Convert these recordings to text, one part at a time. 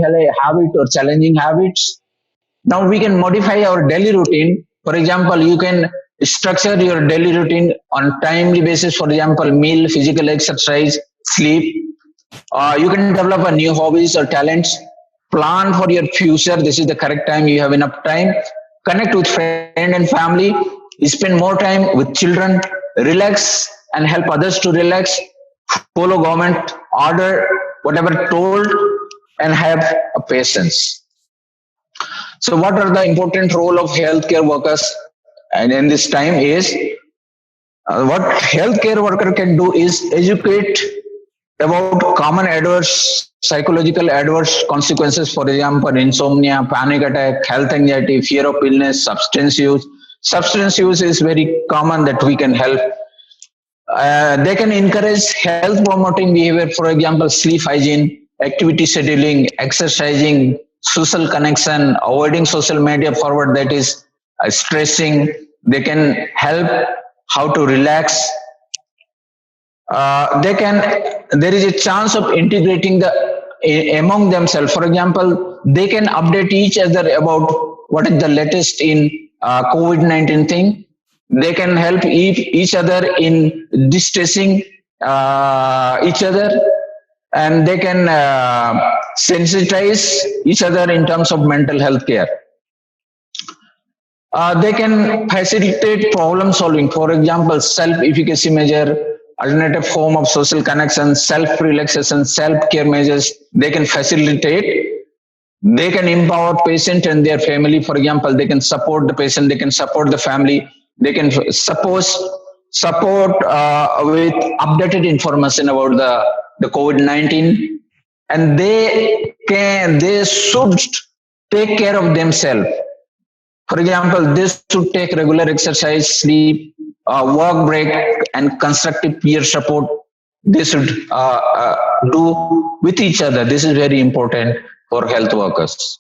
habit or challenging habits. Now we can modify our daily routine. For example, you can structure your daily routine on timely basis. For example, meal, physical exercise, sleep. You can develop a new hobbies or talents. Plan for your future. This is the correct time. You have enough time. Connect with friend and family. Spend more time with children. Relax and help others to relax. Follow government order, whatever told, and have a patience. So, what are the important role of healthcare workers? And in this time is what healthcare worker can do is educate about common adverse psychological adverse consequences. For example, insomnia, panic attack, health anxiety, fear of illness, substance use. Substance use is very common that we can help. They can encourage health promoting behavior, for example, sleep hygiene, activity scheduling, exercising, social connection, avoiding social media forward, that is stressing. They can help how to relax. They can, there is a chance of integrating the among themselves. For example, they can update each other about what is the latest in COVID-19 thing. They can help each other in distressing each other, and they can sensitize each other in terms of mental health care. They can facilitate problem solving. For example, self efficacy measure, alternative form of social connection, self relaxation, self care measures. They can facilitate. They can empower patient and their family. For example, they can support the patient. They can support the family. They can support with updated information about the COVID-19, and they should take care of themselves. For example, this should take regular exercise, sleep, work break, and constructive peer support. They should do with each other. This is very important for health workers.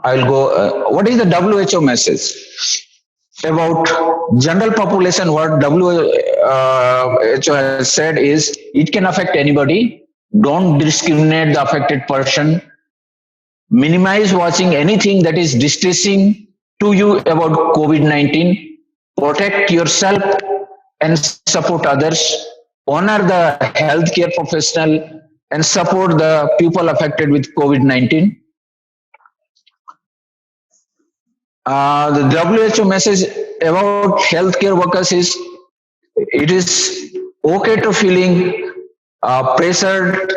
I'll go. What is the WHO message about general population? What WHO has said is it can affect anybody. Don't discriminate the affected person. Minimize watching anything that is distressing to you about COVID-19. Protect yourself and support others. Honor the healthcare professional and support the people affected with COVID-19. The WHO message about healthcare workers is it is okay to feeling pressured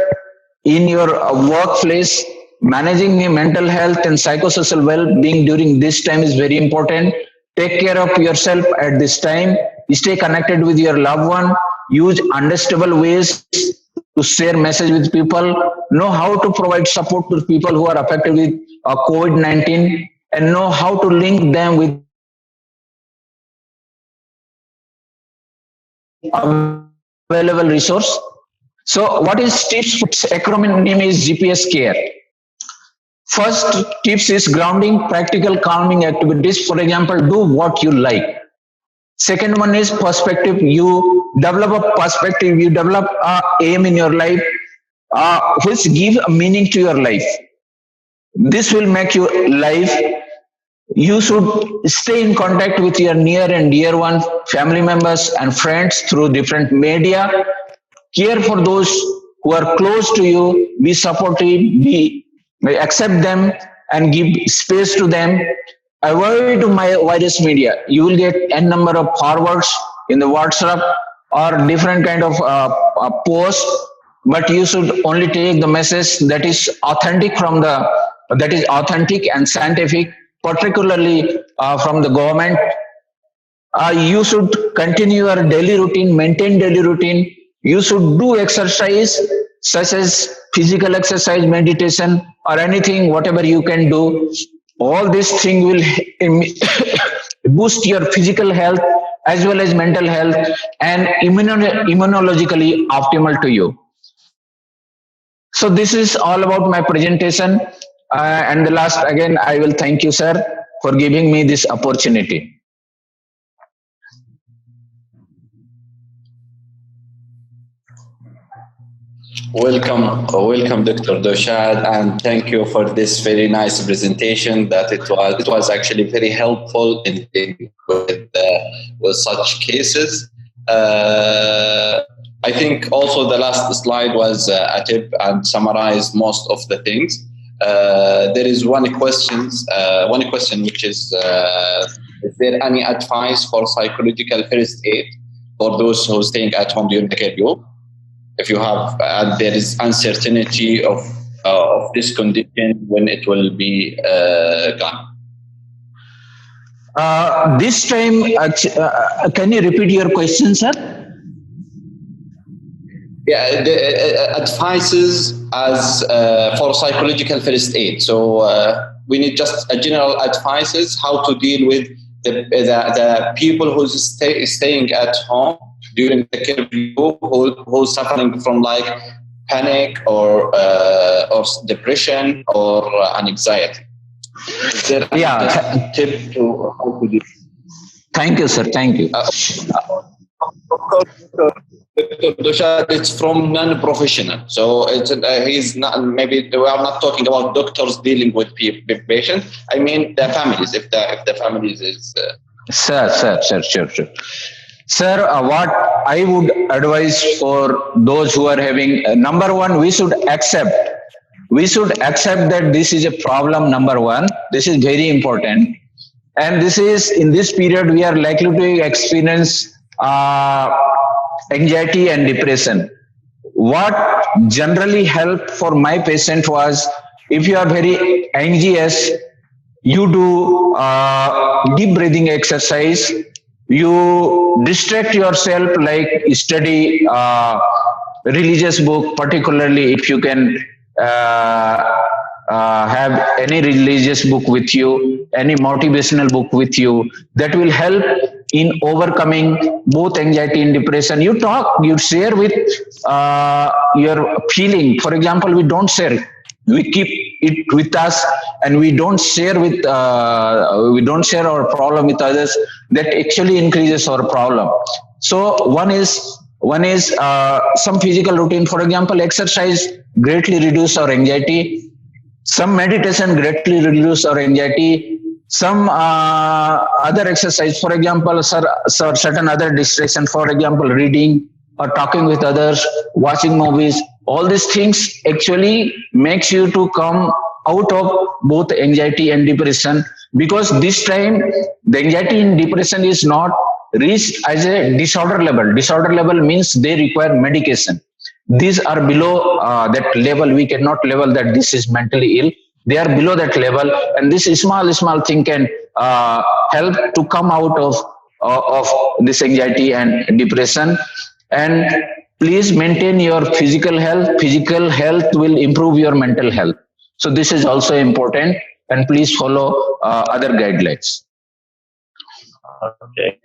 in your workplace. Managing your mental health and psychosocial well-being during this time is very important. Take care of yourself at this time. Stay connected with your loved one. Use understandable ways to share message with people. Know how to provide support to people who are affected with COVID-19, and know how to link them with available resource. So what is tips? Acronym is GPS care. First tips is grounding, practical calming activities. For example, do what you like. Second one is perspective. You develop a perspective, you develop a aim in your life, which give a meaning to your life. This will make your life. You should stay in contact with your near and dear ones, family members and friends through different media. Care for those who are close to you. Be supportive, be accept them and give space to them. Avoid my virus media. You will get n number of forwards in the WhatsApp or different kind of posts, but you should only take the message that is authentic from the that is authentic and scientific, particularly from the government. You should continue your daily routine, maintain daily routine. You should do exercise such as physical exercise, meditation, or anything, whatever you can do. All these things will boost your physical health as well as mental health and immunologically optimal to you. So this is all about my presentation. And the last, again, I will thank you, sir, for giving me this opportunity. Welcome, Dr. Doshad, and thank you for this very nice presentation. That it was actually very helpful in dealing with such cases. I think also the last slide was a tip and summarized most of the things. There is one question which is there any advice for psychological first aid for those who are staying at home during the curfew? If you have, there is uncertainty of this condition when it will be gone. This time, can you repeat your question, sir? Yeah, the advices as for psychological first aid. So we need just a general advices how to deal with the people who's staying at home during the curfew, who's suffering from like panic or depression or anxiety. Is there a tip to how to do? Thank you, sir. Thank you. Of course, Dr. Doshad, it's from non-professional, so he's not. Maybe we are not talking about doctors dealing with patients. I mean the families. If the families is. Sure. Sir, what I would advise for those who are having, number one, we should accept that this is a problem. Number one, this is very important, and this is in this period we are likely to experience anxiety and depression. What generally helped for my patient was, if you are very anxious, you do deep breathing exercise. You distract yourself, like study religious book, particularly if you can have any religious book with you, any motivational book with you, that will help in overcoming both anxiety and depression. You share with your feeling. For example, we don't share, we keep it with us, and we don't share our problem with others. That actually increases our problem. So one is some physical routine. For example, exercise greatly reduce our anxiety. Some meditation greatly reduce our anxiety. Some other exercise, for example, certain other distraction, for example, reading or talking with others, watching movies, all these things actually makes you to come out of both anxiety and depression, because this time the anxiety and depression is not reached as a disorder level. Disorder level means they require medication. These are below that level. We cannot level that this is mentally ill. They are below that level, and this small thing can help to come out of this anxiety and depression. And please maintain your physical health. Physical health will improve your mental health. So this is also important, and please follow other guidelines. Okay.